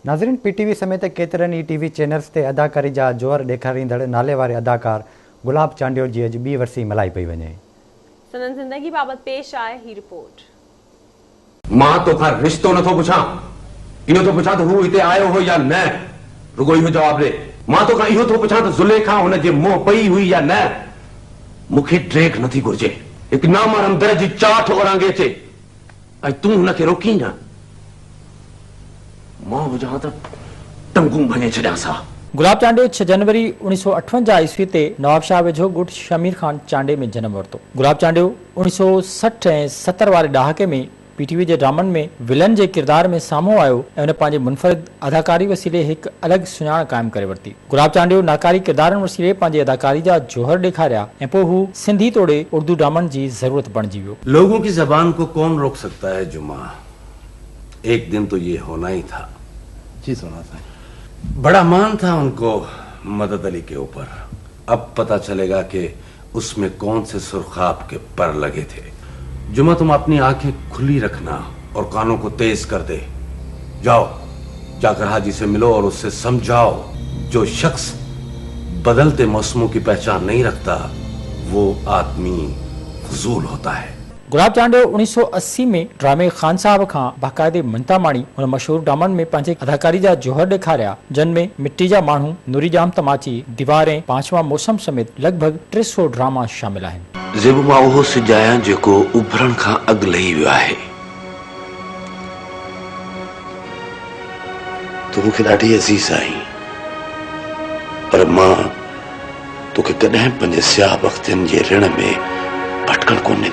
नाज़रीन, पीटीवी समेत केतरनि ई TV channels ते अदाकारी जा जोहर ॾेखारींदड़ नाले वारे अदाकार गुलाब चांडियोल जी अॼु ॿी वरसी मल्हाई पई वञे। सनन ज़िंदगी बाबत पेश आहे ही रिपोर्ट। मां तोखां रिश्तो नथो पुछां, इहो थो पुछां त हू हिते आयो हो या न। रुगो इहो जवाब ॾे। मां तोखां इहो थो पुछां त ज़ुलेखा हुन जे मुंहुं पई हुई या न। मूंखे ड्रेक नथी घुर्जे, हिकु नामरम दर जी चाठ ओरांगे अचे ऐं तूं हुनखे रोकी न। मां हुजां त टंगूं भञे छॾियांसा। गुलाब चांडियो 6 जनवरी 1958 ईस्वी ते नवाबशाह वेझो ॻोठ शमीर खान चांडे में जन्म वरितो। गुलाब चांडियो 1960 ऐं 70 वारे ॾहाके में पीटीवी जे ड्रामनि में विलन जे किरदार में साम्हूं आयो ऐं हुन पंहिंजे मुनफ़रिद अदाकारी वसीले हिकु अलॻि सुञाण क़ाइमु करे वरिती। गुलाब चांडियो नाकारी किरदारनि वसीले पंहिंजी अदाकारी जा जोहर ॾेखारिया ऐं पोइ हू सिंधी तोड़े उर्दू ड्रामनि जी ज़रूरत बणिजी वियो। लोगों की जबान को कौन रोक सकता है जुमा, एक दिन तो ये होना ही था। जी सुना था। बड़ा मान था उनको मदद अली के ऊपर। अब पता चलेगा कि उसमें कौन से सुर्खाब के पर लगे थे। जुमा, तुम अपनी आंखें खुली रखना और कानों को तेज कर दे। जाओ जाकर हाजी से मिलो और उससे समझाओ, जो शख्स बदलते मौसमों की पहचान नहीं रखता वो आदमी फजूल होता है। गुलाब चांडियो 1980 में ड्रामे खान साहब खां बाकायदे मिंता माणी हुन मशहूर ड्रामनि में पंहिंजे अदाकारी जा जोहर ॾेखारिया, जिन में मिट्टी जा माण्हू, नूरी जाम तमाची, दीवारें, पांचवा मौसम समेत लॻभॻि 300 ड्रामा शामिल आहिनि। ज़ेबू, मां उहो सिॼु आहियां जेको उभरण खां अॻु लही वियो आहे। तूं मूंखे ॾाढी अज़ीज़ आहीं, पर मां तोखे कॾहिं पंहिंजे स्याह बख़्तनि जे ऋण में भटकण कोन ॾींदुमि।